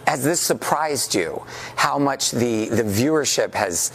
Has this surprised you, how much the viewership has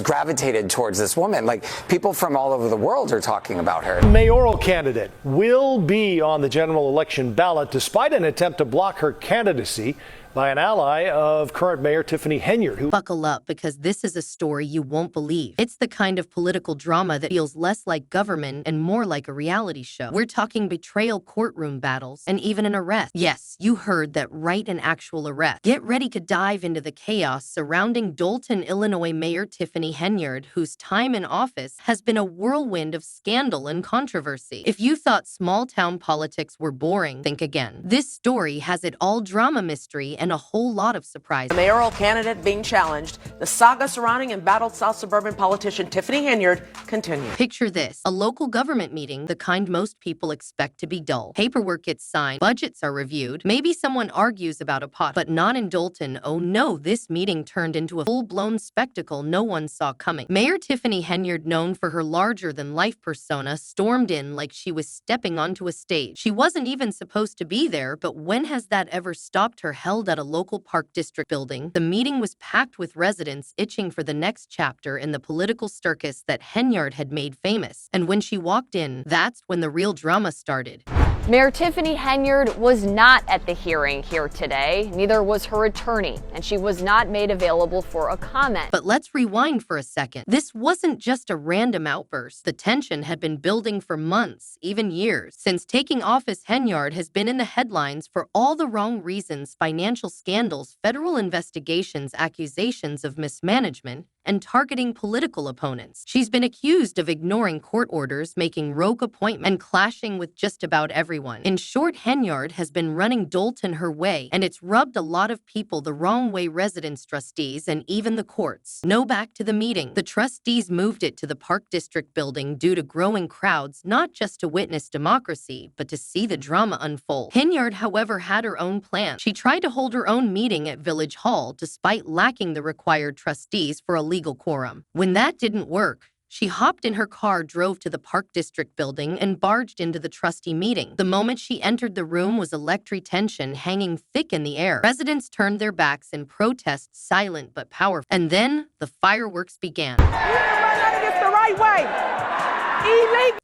gravitated towards this woman? Like, people from all over the world are talking about her. Mayoral candidate will be on the general election ballot despite an attempt to block her candidacy by an ally of current Mayor Tiffany Henyard. Buckle up, because this is a story you won't believe. It's the kind of political drama that feels less like government and more like a reality show. We're talking betrayal, courtroom battles, and even an arrest. Yes, you heard that right, an actual arrest. Get ready to dive into the chaos surrounding Dolton, Illinois Mayor Tiffany Henyard, whose time in office has been a whirlwind of scandal and controversy. If you thought small-town politics were boring, think again. This story has it all: drama, mystery, and a whole lot of surprise. The mayoral candidate being challenged, the saga surrounding embattled South suburban politician Tiffany Henyard continues. Picture this: a local government meeting, the kind most people expect to be dull. Paperwork gets signed, budgets are reviewed, maybe someone argues about a pot, but not in Dolton. Oh no, this meeting turned into a full-blown spectacle no one saw coming. Mayor Tiffany Henyard, known for her larger-than-life persona, stormed in like she was stepping onto a stage. She wasn't even supposed to be there, but when has that ever stopped her? Held at a local park district building, the meeting was packed with residents itching for the next chapter in the political circus that Henyard had made famous. And when she walked in, that's when the real drama started. Mayor Tiffany Henyard was not at the hearing here today. Neither was her attorney, and she was not made available for a comment. But let's rewind for a second. This wasn't just a random outburst. The tension had been building for months, even years. Since taking office, Henyard has been in the headlines for all the wrong reasons: financial scandals, federal investigations, accusations of mismanagement, and targeting political opponents. She's been accused of ignoring court orders, making rogue appointments, and clashing with just about everyone. In short, Henyard has been running Dolton her way, and it's rubbed a lot of people the wrong way: residents, trustees, and even the courts. No, back to the meeting. The trustees moved it to the Park District building due to growing crowds, not just to witness democracy, but to see the drama unfold. Henyard, however, had her own plan. She tried to hold her own meeting at Village Hall, despite lacking the required trustees for a legal quorum. When that didn't work, she hopped in her car, drove to the Park District building, and barged into the trustee meeting. The moment she entered the room was electric tension hanging thick in the air. Residents turned their backs in protest, silent but powerful. And then the fireworks began. It's the right way.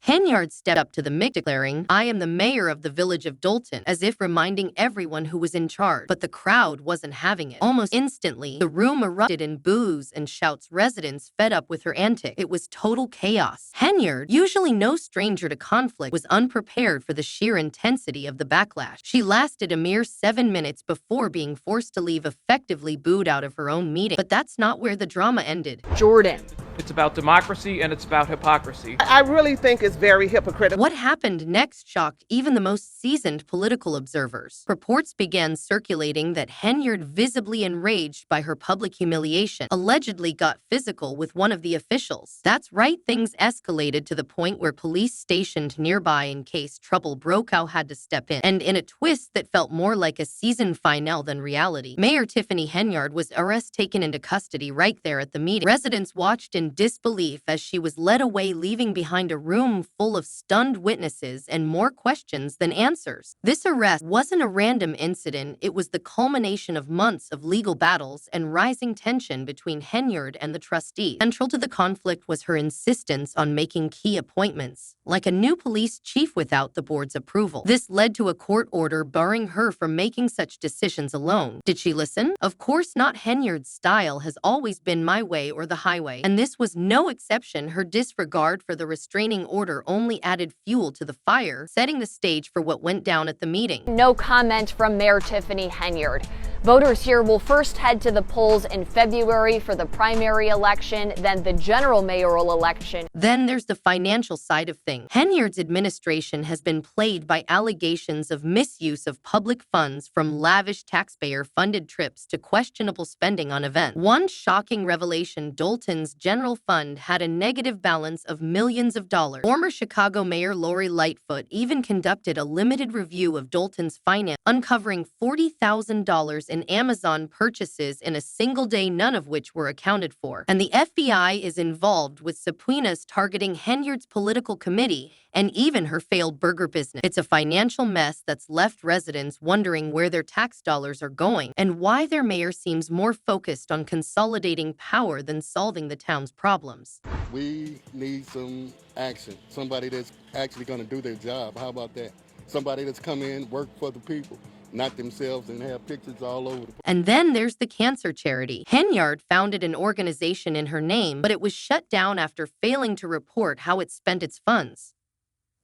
Henyard stepped up to the mic, declaring, "I am the mayor of the village of Dolton," as if reminding everyone who was in charge. But the crowd wasn't having it. Almost instantly, the room erupted in boos and shouts, residents fed up with her antics. It was total chaos. Henyard, usually no stranger to conflict, was unprepared for the sheer intensity of the backlash. She lasted a mere 7 minutes before being forced to leave, effectively booed out of her own meeting. But that's not where the drama ended. Jordan. It's about democracy and it's about hypocrisy. I really think it's very hypocritical. What happened next shocked even the most seasoned political observers. Reports began circulating that Henyard, visibly enraged by her public humiliation, allegedly got physical with one of the officials. That's right, things escalated to the point where police stationed nearby in case trouble broke out had to step in. And in a twist that felt more like a season finale than reality, Mayor Tiffany Henyard was taken into custody right there at the meeting. Residents watched in disbelief as she was led away, leaving behind a room full of stunned witnesses and more questions than answers. This arrest wasn't a random incident. It was the culmination of months of legal battles and rising tension between Henyard and the trustee. Central to the conflict was her insistence on making key appointments, like a new police chief, without the board's approval. This led to a court order barring her from making such decisions alone. Did she listen? Of course not. Henyard's style has always been my way or the highway, and this was no exception. Her disregard for the restraining order only added fuel to the fire, setting the stage for what went down at the meeting. No comment from Mayor Tiffany Henyard. Voters here will first head to the polls in February for the primary election, then the general mayoral election. Then there's the financial side of things. Henyard's administration has been plagued by allegations of misuse of public funds, from lavish taxpayer-funded trips to questionable spending on events. One shocking revelation: Dolton's general fund had a negative balance of millions of dollars. Former Chicago Mayor Lori Lightfoot even conducted a limited review of Dolton's finance, uncovering $40,000 in and Amazon purchases in a single day, none of which were accounted for. And the FBI is involved with subpoenas targeting Henyard's political committee and even her failed burger business. It's a financial mess that's left residents wondering where their tax dollars are going and why their mayor seems more focused on consolidating power than solving the town's problems. We need some action. Somebody that's actually going to do their job. How about that? Somebody that's come in, work for the people, not themselves, and have pictures all over the place. And then there's the cancer charity. Henyard founded an organization in her name, but it was shut down after failing to report how it spent its funds.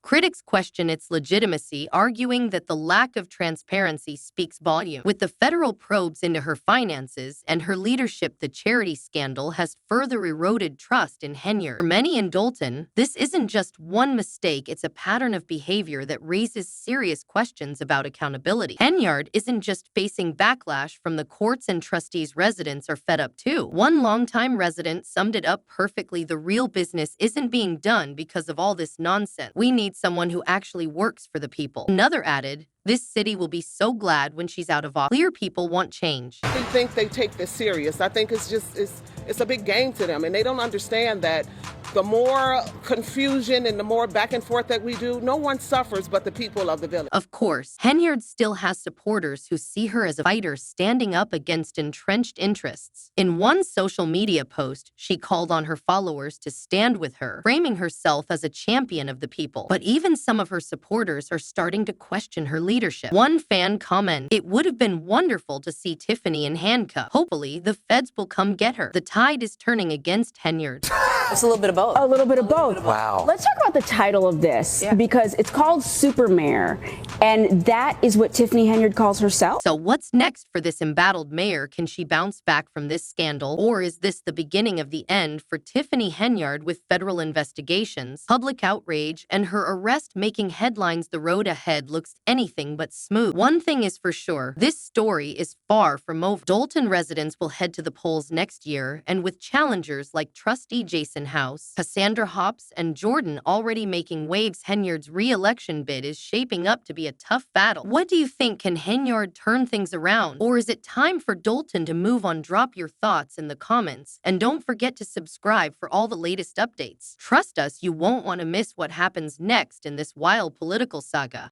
Critics question its legitimacy, arguing that the lack of transparency speaks volumes. With the federal probes into her finances and her leadership, the charity scandal has further eroded trust in Henyard. For many in Dolton, this isn't just one mistake, it's a pattern of behavior that raises serious questions about accountability. Henyard isn't just facing backlash from the courts and trustees, residents are fed up too. One longtime resident summed it up perfectly: the real business isn't being done because of all this nonsense. We need someone who actually works for the people. Another added, this city will be so glad when she's out of office. Clear people want change. I think they take this serious. I think it's a big game to them, and they don't understand that the more confusion and the more back and forth that we do, no one suffers but the people of the village. Of course, Henyard still has supporters who see her as a fighter standing up against entrenched interests. In one social media post, she called on her followers to stand with her, framing herself as a champion of the people. But even some of her supporters are starting to question her leadership. One fan commented, "It would have been wonderful to see Tiffany in handcuffs. Hopefully, the feds will come get her." The tide is turning against Henyard. It's a little bit of both. A little bit of both. Wow. Let's talk about the title of this, because it's called Super Mayor, and that is what Tiffany Henyard calls herself. So what's next for this embattled mayor? Can she bounce back from this scandal? Or is this the beginning of the end for Tiffany Henyard, with federal investigations, public outrage, and her arrest making headlines? The road ahead looks anything but smooth. One thing is for sure, this story is far from over. Dolton residents will head to the polls next year, and with challengers like trustee Jason House, Cassandra Hops, and Jordan already making waves, Henyard's re-election bid is shaping up to be a tough battle. What do you think? Can Henyard turn things around? Or is it time for Dolton to move on? Drop your thoughts in the comments, and don't forget to subscribe for all the latest updates. Trust us, you won't want to miss what happens next in this wild political saga.